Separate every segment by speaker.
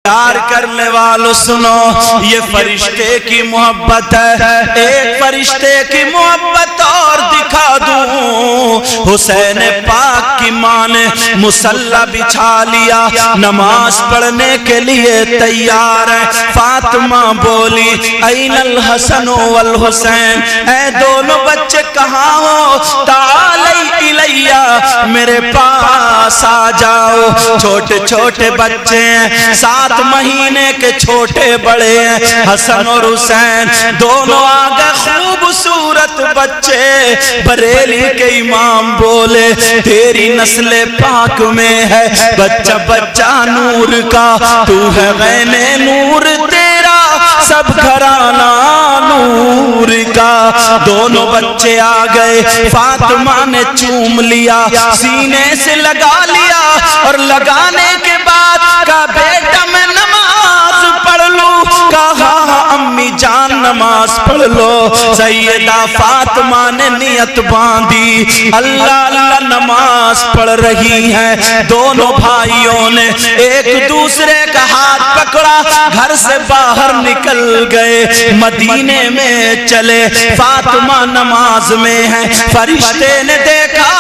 Speaker 1: پیار کرنے والوں سنو، یہ فرشتے کی محبت ہے۔ ایک فرشتے کی محبت اور دکھا دوں، حسین پاک کی ماں نے مصلی بچھا لیا، نماز پڑھنے کے لیے تیار ہے۔ فاطمہ بولی این الحسن والحسین، اے دونوں بچے کہاں ہو؟ تعالی الیہ، میرے پاس آ جاؤ۔ چھوٹے چھوٹے بچے ہیں، 7 مہینے کے چھوٹے بڑے ہیں، حسن اور حسین دونوں آگے، خوبصورت بچے۔ بریلی کے امام بولے تیری نسل پاک میں ہے بچہ بچہ نور کا، تو ہے غین نور، تیرا سب گھرانہ نور کا۔ دونوں بچے آ گئے، فاطمہ نے چوم لیا، سینے سے لگا لیا، اور لگانے کے بعد کہا بیٹا میں نماز پڑھ لوں؟ کہا امی جان نماز پڑھ لو۔ سیدہ فاطمہ نے نیت باندھی، اللہ اللہ نماز پڑھ رہی ہیں۔ دونوں بھائیوں نے ایک دوسرے کا ہاتھ پکڑا، گھر سے باہر نکل گئے، مدینے میں چلے۔ فاطمہ نماز میں ہے، فرشتے نے دیکھا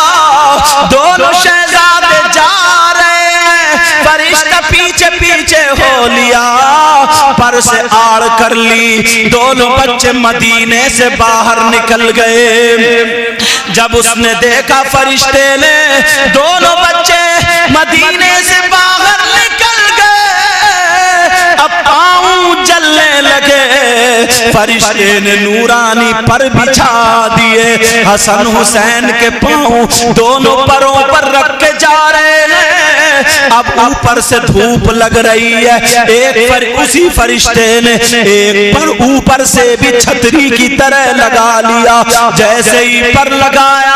Speaker 1: دونوں شہزادے جا رہے ہیں، فرشتہ پیچھے پیچھے ہو لیا، پر سے آڑ کر لی، دونوں بچے مدینے سے باہر نکل گئے۔ جب اس نے دیکھا فرشتے نے دونوں بچے مدینے سے باہر نکل گئے، اب پاؤں جلنے لگے، فرشتے نے نورانی پر بچھا دیے، حسن حسین کے پاؤں دونوں پروں پر رکھ کے جا رہے ہیں۔ اب اوپر سے دھوپ لگ رہی ہے، اسی فرشتے نے ایک پر اوپر سے بھی چھتری کی طرح لگا لیا، جیسے ہی پر لگایا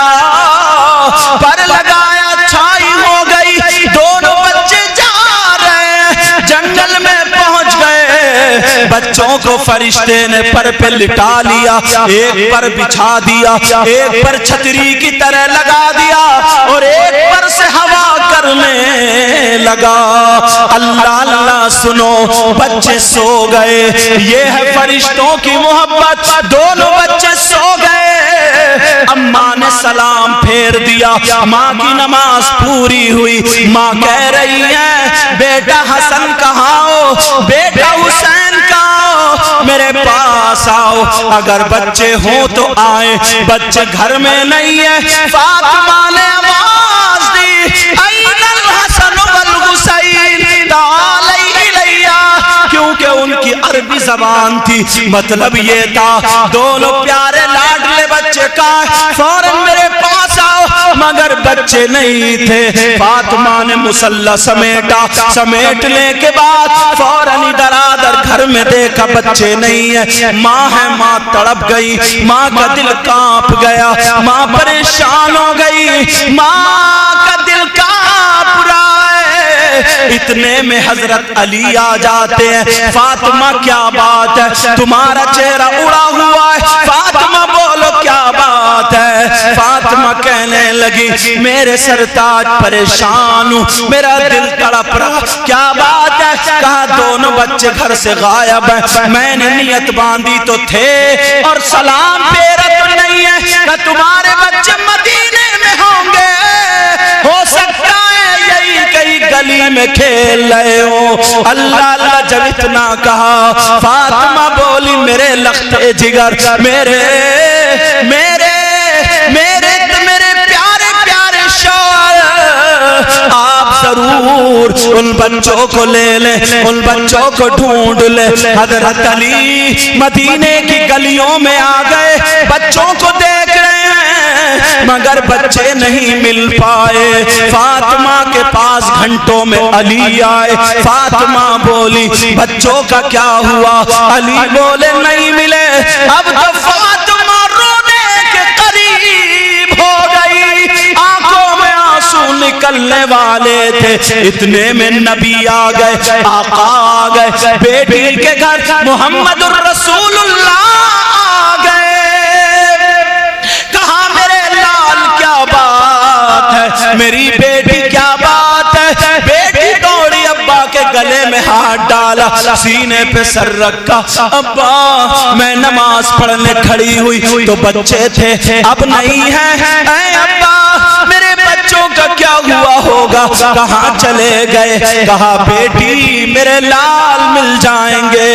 Speaker 1: چھائی ہو گئی، دونوں بچے جا رہے ہیں، جنگل میں پہنچ گئے، بچوں کو فرشتے نے پر پہ لٹا لیا، ایک پر بچھا دیا، ایک پر چھتری کی طرح لگا دیا، اور ایک پر سے ہوا کرنے لگا۔ اللہ اللہ سنو، بچے سو گئے، یہ ہے فرشتوں کی محبت، دونوں بچے سو گئے۔ اماں نے سلام پھیر دیا، ماں کی نماز پوری ہوئی، ماں کہہ رہی ہے بیٹا حسن کہاں ہو؟ بیٹا حسین کہاں ہو؟ میرے پاس آؤ، اگر بچے ہوں تو آئیں، بچے گھر میں نہیں ہے۔ فاطمہ نے آواز دی این الحسن والحسین تعالی الیہ، کیونکہ ان کی عربی زبان تھی، مطلب یہ تھا دونوں پیارے لاڈلے بچے کا فوراً میرے پاس آؤ، مگر بچے نہیں تھے۔ فاطمہ نے مصلی سمیٹا، سمیٹنے کے بعد فوراً ادھر آدھر گھر میں دیکھا بچے نہیں ہیں، ماں ہے، ماں تڑپ گئی، ماں کا دل کانپ گیا، ماں پریشان ہو گئی، ماں کا دل کانپ رہا ہے۔ اتنے میں حضرت علی آ جاتے ہیں، فاطمہ کیا بات ہے، تمہارا چہرہ اڑا ہوا ہے، فاطمہ بولو کیا بات ہے؟ فاطمہ کہنے لگی میرے سرتاج پریشان ہوں، میرا دل تڑپ رہا، کیا بات ہے؟ کہا دونوں بچے گھر سے غائب ہیں، میں نے نیت باندھی تو تھے، اور سلام پھیرا تو نہیں ہے، کہ تمہارے بچے مدینے میں ہوں گے، ہو سکتا ہے یہی کئی گلی میں کھیل رہے ہو۔ اللہ اللہ جب اتنا کہا، فاطمہ بولی میرے لختے جگر، میرے پیارے پیارے شوہر، آپ ضرور ان بچوں کو لے لیں، ان بچوں کو ڈھونڈ لیں۔ حضرت علی مدینے کی گلیوں میں آ گئے، بچوں کو دیکھ رہے ہیں، مگر بچے نہیں مل پائے۔ فاطمہ کے پاس گھنٹوں میں علی آئے، فاطمہ بولی بچوں کا کیا ہوا؟ علی بولے نہیں ملے۔ اب تو فاطمہ رونے کے قریب ہو گئی، آنکھوں میں آنسو نکلنے والے تھے، اتنے میں نبی آ گئے، آقا آ گئے، بیٹی کے گھر محمد الرسول اللہ آ گئے۔ کہا میرے لال کیا بات ہے، میری بیٹی کیا بات ہے؟ بیٹی دوڑی ابا کے گلے میں ہاتھ ڈالا، سینے پہ سر رکھا، ابا میں نماز پڑھنے کھڑی ہوئی تو بچے تھے، اب نہیں ہے، اے ابا میرے بچوں کا کیا ہوا ہوگا، کہاں چلے گئے؟ کہا بیٹی میرے لال مل جائیں گے۔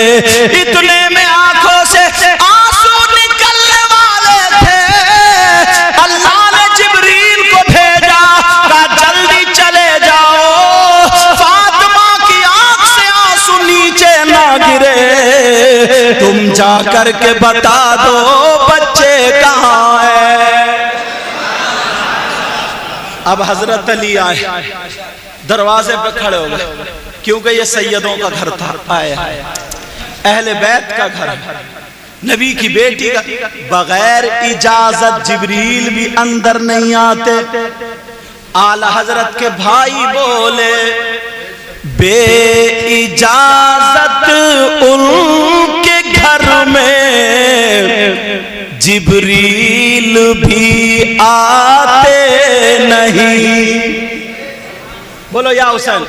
Speaker 1: اتنے میں آنکھوں سے آنسو نکلنے والے تھے، اللہ نے جبریل کو بھیجا، کہا جلدی چلے جاؤ، فاطمہ کی آنکھ سے آنسو نیچے نہ گرے، تم جا کر کے بتا دو بچے کہاں ہیں۔ اب حضرت علی آئے، دروازے پہ کھڑے ہو گئے، کیونکہ یہ سیدوں کا گھر تھا، آیا اہل بیت کا گھر، نبی کی بیٹی کا، بغیر اجازت جبریل بھی اندر نہیں آتے۔ اعلی حضرت کے بھائی بولے بے اجازت ان کے گھر میں جبریل بھی آتے نہیں، بولو یا حسین،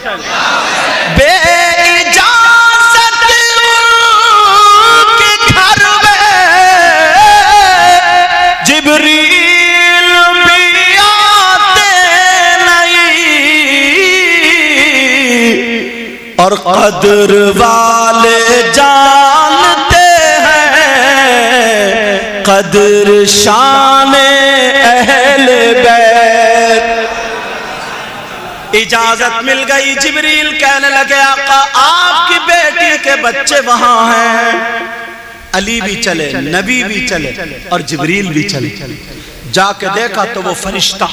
Speaker 1: بے اجازت ان کے گھر میں جبریل بھی آتے نہیں، اور قدر والے جانتے ہیں قدر شان اہل بیت۔ اجازت مل گئی، جبریل کہنے لگے آقا آپ کی بیٹی کے بچے وہاں ہیں۔ علی بھی چلے، نبی بھی چلے اور جبریل بھی چلے، جا کے دیکھا تو وہ فرشتہ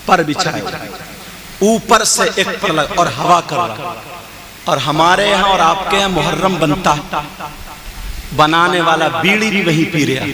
Speaker 1: پر بچھائے اوپر سے ایک پر لگ اور ہوا کر رہا، اور ہمارے یہاں اور آپ کے یہاں محرم بنتا، بنانے والا بیڑی بھی وہی پی رہا،